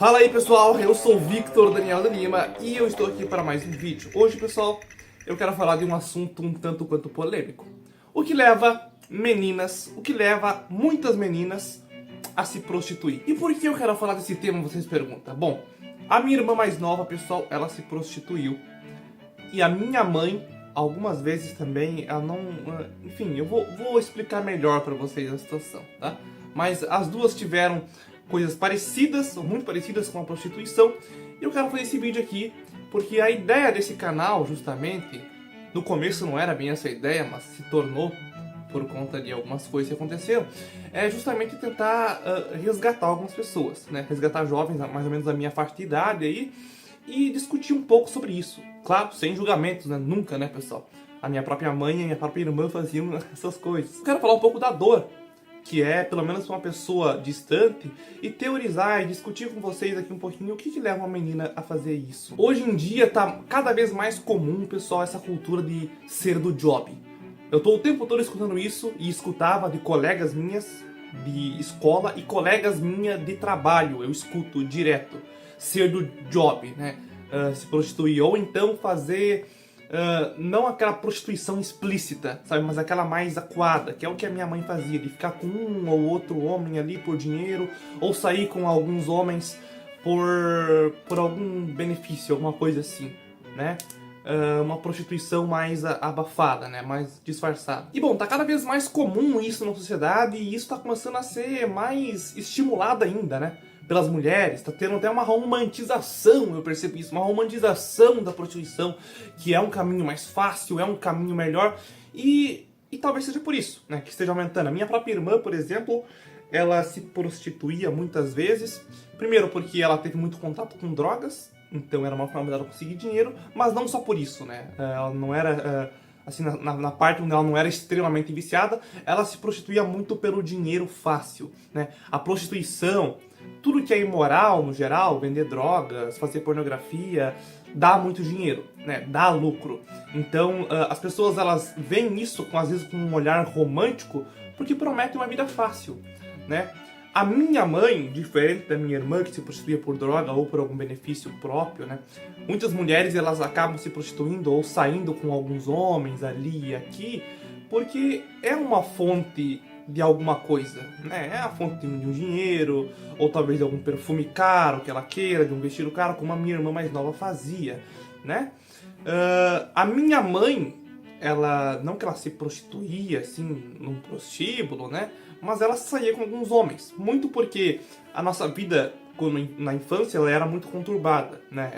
Fala aí pessoal, eu sou o Victor Daniel da Lima e eu estou aqui para mais um vídeo. Hoje pessoal, eu quero falar de um assunto um tanto quanto polêmico. O que leva muitas meninas a se prostituir. E por que eu quero falar desse tema, vocês perguntam? Bom, a minha irmã mais nova, pessoal, ela se prostituiu. E a minha mãe, algumas vezes também, ela não... Enfim, eu vou explicar melhor para vocês a situação, tá? Mas as duas tiveram coisas parecidas, ou muito parecidas com a prostituição. E eu quero fazer esse vídeo aqui, porque a ideia desse canal, justamente, no começo não era bem essa ideia, mas se tornou por conta de algumas coisas que aconteceram, é justamente tentar resgatar algumas pessoas, né? Resgatar jovens, mais ou menos da minha faixa de idade aí, e discutir um pouco sobre isso. Claro, sem julgamentos, né? Nunca, né, pessoal? A minha própria mãe e a minha própria irmã faziam essas coisas. Eu quero falar um pouco da dor que é, pelo menos para uma pessoa distante, e teorizar e discutir com vocês aqui um pouquinho o que leva uma menina a fazer isso. Hoje em dia tá cada vez mais comum, pessoal, essa cultura de ser do job. Eu tô o tempo todo escutando isso e escutava de colegas minhas de escola e colegas minhas de trabalho, eu escuto direto. Ser do job, né? Se prostituir, ou então fazer... não aquela prostituição explícita, sabe, mas aquela mais acuada, que é o que a minha mãe fazia, de ficar com um ou outro homem ali por dinheiro, ou sair com alguns homens por algum benefício, alguma coisa assim, né? Uma prostituição mais abafada, né? Mais disfarçada. E bom, tá cada vez mais comum isso na sociedade e isso tá começando a ser mais estimulado ainda, né? Pelas mulheres, tá tendo até uma romantização, eu percebo isso, uma romantização da prostituição, que é um caminho mais fácil, é um caminho melhor, e talvez seja por isso, né, que esteja aumentando. A minha própria irmã, por exemplo, ela se prostituía muitas vezes, primeiro porque ela teve muito contato com drogas, então era uma forma dela conseguir dinheiro, mas não só por isso, né, ela não era... assim, na parte onde ela não era extremamente viciada, ela se prostituía muito pelo dinheiro fácil, né, a prostituição... Tudo que é imoral, no geral, vender drogas, fazer pornografia, dá muito dinheiro, né? Dá lucro. Então, as pessoas, elas veem isso, às vezes, com um olhar romântico, porque prometem uma vida fácil, né? A minha mãe, diferente da minha irmã, que se prostituía por droga ou por algum benefício próprio, né? Muitas mulheres, elas acabam se prostituindo ou saindo com alguns homens ali e aqui, porque é uma fonte de alguma coisa, né? É a fonte de um dinheiro, ou talvez de algum perfume caro que ela queira, de um vestido caro, como a minha irmã mais nova fazia, né? A minha mãe, ela, não que ela se prostituía, assim, num prostíbulo, né? Mas ela saía com alguns homens, muito porque a nossa vida, na infância, ela era muito conturbada, né?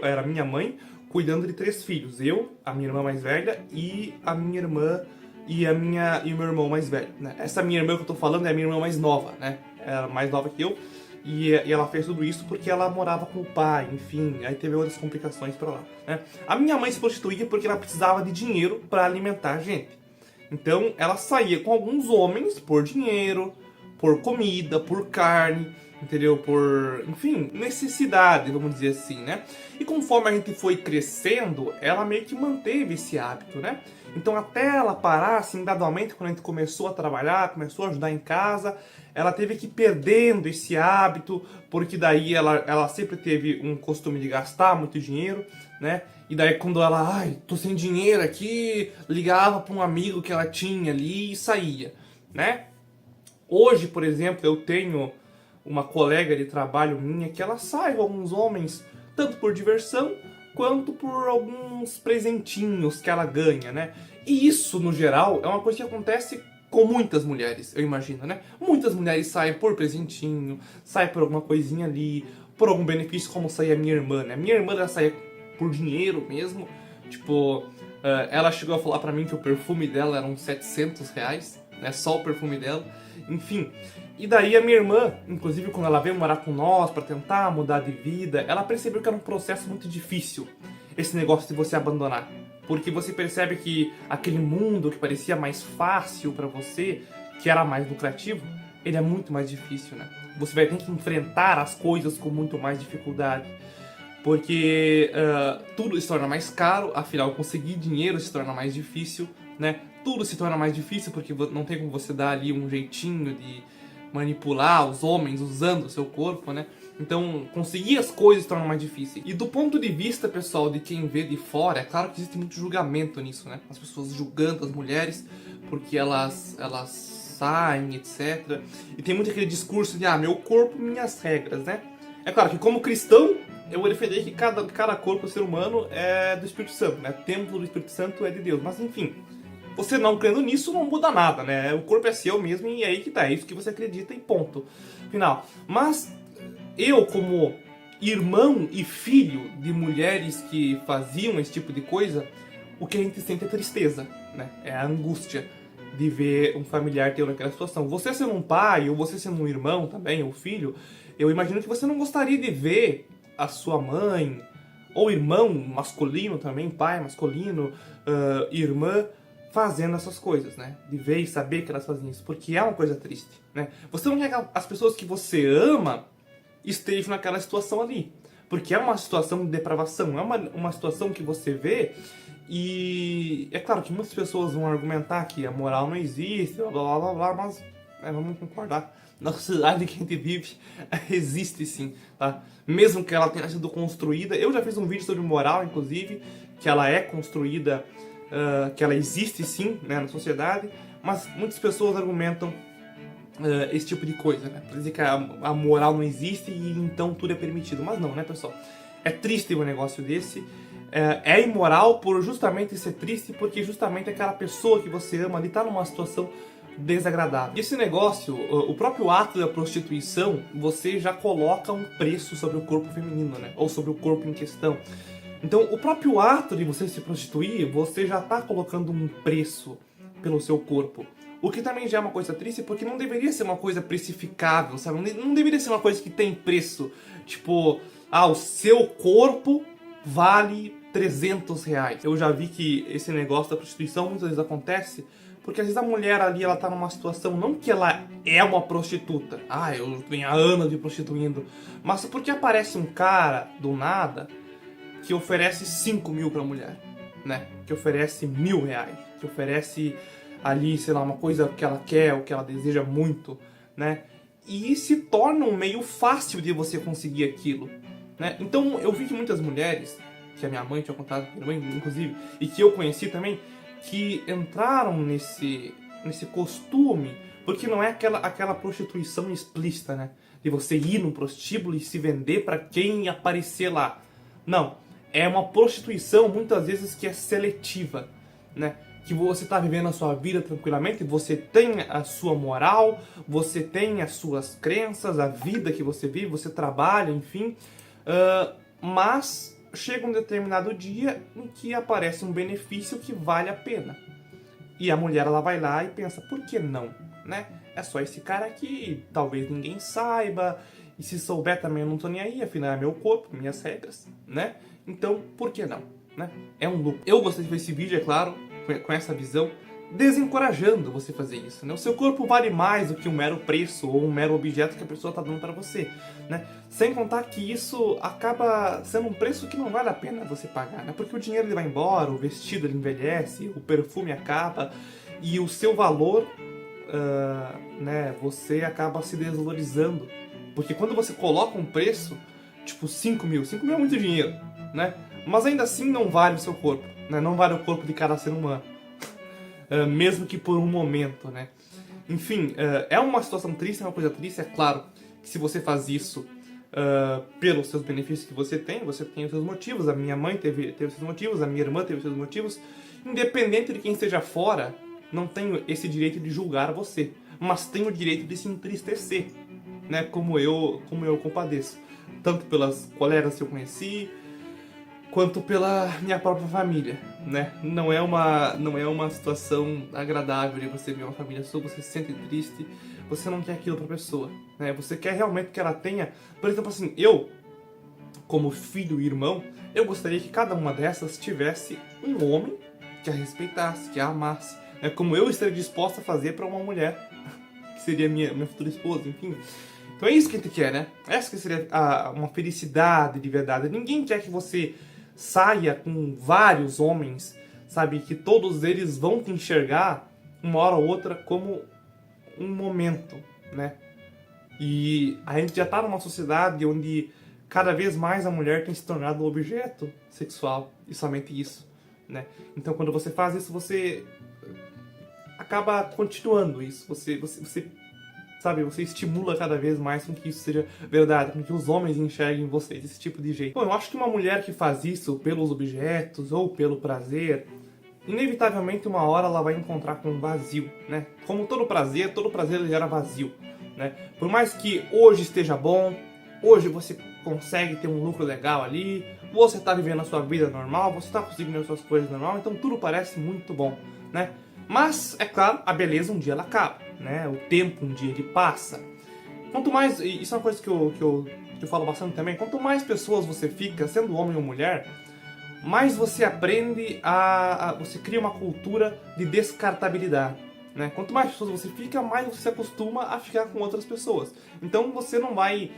Era minha mãe cuidando de 3 filhos, eu, a minha irmã mais velha e a minha irmã e o meu irmão mais velho, né? Essa minha irmã que eu tô falando é a minha irmã mais nova, né? Ela é mais nova que eu, e ela fez tudo isso porque ela morava com o pai, enfim, aí teve outras complicações pra lá, né? A minha mãe se prostituía porque ela precisava de dinheiro pra alimentar a gente. Então ela saía com alguns homens por dinheiro, por comida, por carne, entendeu? Por, enfim, necessidade, vamos dizer assim, né? E conforme a gente foi crescendo, ela meio que manteve esse hábito, né? Então até ela parar, assim, gradualmente, quando a gente começou a trabalhar, começou a ajudar em casa, ela teve que ir perdendo esse hábito, porque daí ela sempre teve um costume de gastar muito dinheiro, né? E daí quando ela, ai, tô sem dinheiro aqui, ligava para um amigo que ela tinha ali e saía, né? Hoje, por exemplo, eu tenho uma colega de trabalho minha que ela sai com alguns homens, tanto por diversão, quanto por alguns presentinhos que ela ganha, né? E isso, no geral, é uma coisa que acontece com muitas mulheres, eu imagino, né? Muitas mulheres saem por presentinho, saem por alguma coisinha ali, por algum benefício, como saía a minha irmã, né? Minha irmã, ela saía por dinheiro mesmo, tipo, ela chegou a falar pra mim que o perfume dela era uns 700 reais, né? Só o perfume dela, enfim... E daí a minha irmã, inclusive quando ela veio morar com nós para tentar mudar de vida, ela percebeu que era um processo muito difícil, esse negócio de você abandonar. Porque você percebe que aquele mundo que parecia mais fácil para você, que era mais lucrativo, ele é muito mais difícil, né? Você vai ter que enfrentar as coisas com muito mais dificuldade. Porque tudo se torna mais caro, afinal conseguir dinheiro se torna mais difícil, né? Tudo se torna mais difícil porque não tem como você dar ali um jeitinho de manipular os homens usando o seu corpo, né? Então, conseguir as coisas torna mais difícil. E do ponto de vista, pessoal, de quem vê de fora, é claro que existe muito julgamento nisso, né? As pessoas julgando as mulheres porque elas saem, etc. E tem muito aquele discurso de, meu corpo, minhas regras, né? É claro que como cristão, eu vou defender que cada corpo, ser humano, é do Espírito Santo, né? O templo do Espírito Santo é de Deus. Mas, enfim, você não crendo nisso não muda nada, né? O corpo é seu mesmo e é aí que tá. É isso que você acredita e ponto. Final. Mas eu, como irmão e filho de mulheres que faziam esse tipo de coisa, o que a gente sente é tristeza, né? É a angústia de ver um familiar ter aquela situação. Você sendo um pai, ou você sendo um irmão também, ou filho, eu imagino que você não gostaria de ver a sua mãe, ou irmão masculino também, pai masculino, irmã, fazendo essas coisas, né? De ver e saber que elas fazem isso, porque é uma coisa triste, né? Você não quer que as pessoas que você ama estejam naquela situação ali, porque é uma situação de depravação, é uma situação que você vê. E é claro que muitas pessoas vão argumentar que a moral não existe, blá blá blá blá, mas vamos concordar. Na sociedade que a gente vive, existe sim, tá? Mesmo que ela tenha sido construída. Eu já fiz um vídeo sobre moral, inclusive, que ela é construída, que ela existe sim, né, na sociedade, mas muitas pessoas argumentam esse tipo de coisa, né? Pra dizer que a moral não existe e então tudo é permitido. Mas não, né, pessoal? É triste um negócio desse. É imoral por justamente ser triste, porque justamente aquela pessoa que você ama ali tá numa situação desagradável. E esse negócio, o próprio ato da prostituição, você já coloca um preço sobre o corpo feminino, né? Ou sobre o corpo em questão. Então, o próprio ato de você se prostituir, você já tá colocando um preço pelo seu corpo. O que também já é uma coisa triste, porque não deveria ser uma coisa precificável, sabe? Não deveria ser uma coisa que tem preço. Tipo, o seu corpo vale R$300. Eu já vi que esse negócio da prostituição muitas vezes acontece porque às vezes a mulher ali, ela tá numa situação, não que ela é uma prostituta, eu venho há anos de prostituindo, mas porque aparece um cara do nada que oferece 5 mil pra mulher, né? Que oferece R$1.000, que oferece ali, sei lá, uma coisa que ela quer, ou que ela deseja muito, né? E se torna um meio fácil de você conseguir aquilo, né? Então eu vi que muitas mulheres, que a minha mãe tinha contado, minha mãe inclusive, e que eu conheci também, que entraram nesse costume, porque não é aquela prostituição explícita, né? De você ir num prostíbulo e se vender para quem aparecer lá. Não, é uma prostituição muitas vezes que é seletiva, né? Que você está vivendo a sua vida tranquilamente, você tem a sua moral, você tem as suas crenças, a vida que você vive, você trabalha, enfim, mas chega um determinado dia em que aparece um benefício que vale a pena. E a mulher, ela vai lá e pensa, por que não, né? É só esse cara aqui, talvez ninguém saiba, e se souber também eu não tô nem aí, afinal é meu corpo, minhas regras, né? Então, por que não, né? É um lucro. Eu gostei de ver esse vídeo, é claro, com essa visão, desencorajando você fazer isso, né? O seu corpo vale mais do que um mero preço ou um mero objeto que a pessoa está dando para você, né? Sem contar que isso acaba sendo um preço que não vale a pena você pagar, né? Porque o dinheiro ele vai embora, o vestido ele envelhece, o perfume acaba e o seu valor, né? Você acaba se desvalorizando, porque quando você coloca um preço, tipo 5 mil é muito dinheiro, né? Mas ainda assim não vale o seu corpo, né? Não vale o corpo de cada ser humano. Mesmo que por um momento, né? Enfim, é uma situação triste, é uma coisa triste. É claro que se você faz isso pelos seus benefícios que você tem os seus motivos. A minha mãe teve seus motivos, a minha irmã teve seus motivos. Independente de quem esteja fora, não tenho esse direito de julgar você, mas tenho o direito de se entristecer, né? Como eu compadeço, tanto pelas colegas que eu conheci, quanto pela minha própria família, né? Não é uma situação agradável de você ver uma família sua, você se sente triste, você não quer aquilo pra pessoa, né? Você quer realmente que ela tenha, por exemplo assim, eu, como filho e irmão, eu gostaria que cada uma dessas tivesse um homem que a respeitasse, que a amasse, né? Como eu estaria disposta a fazer pra uma mulher, que seria minha futura esposa, enfim. Então é isso que a gente quer, né? Essa que seria uma felicidade de verdade. Ninguém quer que você saia com vários homens, sabe? Que todos eles vão te enxergar uma hora ou outra como um momento, né? E a gente já tá numa sociedade onde cada vez mais a mulher tem se tornado um objeto sexual, e somente isso, né? Então quando você faz isso, você acaba continuando isso, você sabe, você estimula cada vez mais com que isso seja verdade, com que os homens enxerguem você desse tipo de jeito. Bom, eu acho que uma mulher que faz isso pelos objetos ou pelo prazer, inevitavelmente uma hora ela vai encontrar com um vazio, né? Como todo prazer ele gera vazio, né? Por mais que hoje esteja bom, hoje você consegue ter um lucro legal ali, você tá vivendo a sua vida normal, você tá conseguindo as suas coisas normal, então tudo parece muito bom, né? Mas, é claro, a beleza um dia ela acaba, né? O tempo um dia ele passa. Quanto mais, e isso é uma coisa que eu falo bastante também, quanto mais pessoas você fica, sendo homem ou mulher, mais você aprende você cria uma cultura de descartabilidade, né? Quanto mais pessoas você fica, mais você se acostuma a ficar com outras pessoas. Então você não vai,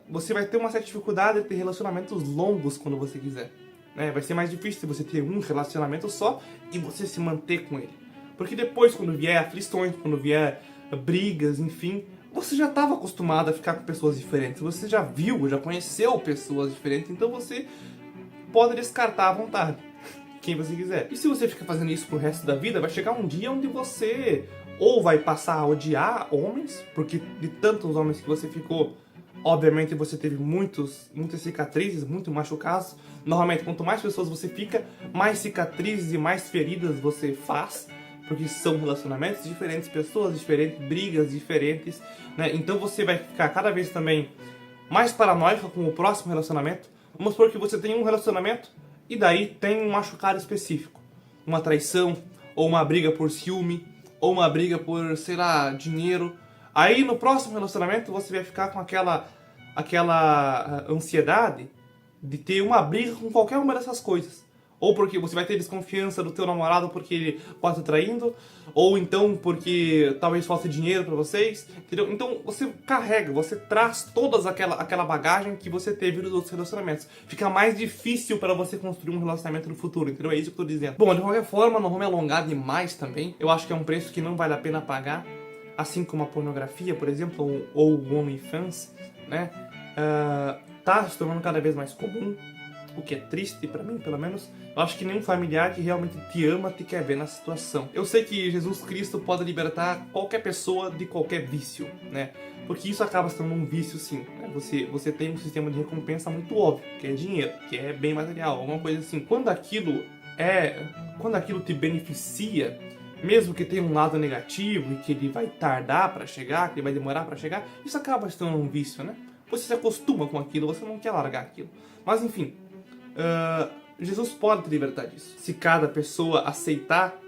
você vai ter uma certa dificuldade de ter relacionamentos longos quando você quiser, né? Vai ser mais difícil você ter um relacionamento só e você se manter com ele. Porque depois, quando vier aflições, quando vier brigas, enfim, você já estava acostumado a ficar com pessoas diferentes. Você já viu, já conheceu pessoas diferentes, então você pode descartar à vontade quem você quiser. E se você ficar fazendo isso pro resto da vida, vai chegar um dia onde você ou vai passar a odiar homens, porque de tantos homens que você ficou, obviamente você teve muitas cicatrizes, muito machucados. Normalmente, quanto mais pessoas você fica, mais cicatrizes e mais feridas você faz, porque são relacionamentos diferentes, pessoas diferentes, brigas diferentes, né? Então você vai ficar cada vez também mais paranoico com o próximo relacionamento. Vamos supor que você tem um relacionamento e daí tem um machucado específico, uma traição, ou uma briga por ciúme, ou uma briga por, sei lá, dinheiro. Aí no próximo relacionamento você vai ficar com aquela ansiedade de ter uma briga com qualquer uma dessas coisas. Ou porque você vai ter desconfiança do teu namorado porque ele pode estar traindo, ou então porque talvez falte dinheiro para vocês, entendeu? Então você carrega, você traz toda aquela bagagem que você teve nos outros relacionamentos. Fica mais difícil para você construir um relacionamento no futuro, entendeu? É isso que eu tô dizendo. Bom, de qualquer forma, não vou me alongar demais também. Eu acho que é um preço que não vale a pena pagar, assim como a pornografia, por exemplo, ou o OnlyFans, né? Tá se tornando cada vez mais comum, o que é triste pra mim, pelo menos. Eu acho que nenhum familiar que realmente te ama te quer ver na situação. Eu sei que Jesus Cristo pode libertar qualquer pessoa de qualquer vício, né? Porque isso acaba sendo um vício, sim, né? Você tem um sistema de recompensa muito óbvio, que é dinheiro, que é bem material, alguma coisa assim. Quando aquilo te beneficia, mesmo que tenha um lado negativo e que ele vai tardar pra chegar, que ele vai demorar pra chegar, isso acaba se tornando um vício, né? Você se acostuma com aquilo, você não quer largar aquilo. Mas enfim, Jesus pode te libertar disso. Se cada pessoa aceitar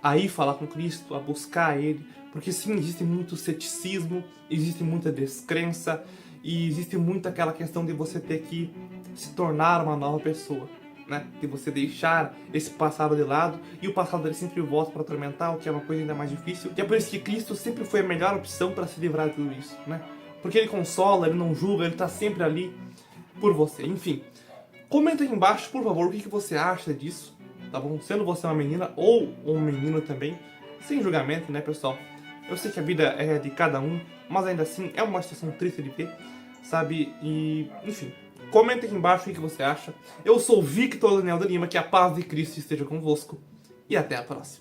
a ir falar com Cristo, a buscar Ele. Porque sim, existe muito ceticismo, existe muita descrença e existe muito aquela questão de você ter que se tornar uma nova pessoa, né? De você deixar esse passado de lado, e o passado ele sempre volta para atormentar, o que é uma coisa ainda mais difícil. E é por isso que Cristo sempre foi a melhor opção para se livrar de tudo isso, né? Porque ele consola, ele não julga, ele está sempre ali por você. Enfim, comenta aqui embaixo, por favor, o que você acha disso, tá bom? Sendo você uma menina ou um menino também, sem julgamento, né, pessoal? Eu sei que a vida é de cada um, mas ainda assim é uma situação triste de ver, sabe? E, enfim, comenta aqui embaixo o que você acha. Eu sou o Victor Daniel de Lima, que a paz de Cristo esteja convosco, e até a próxima.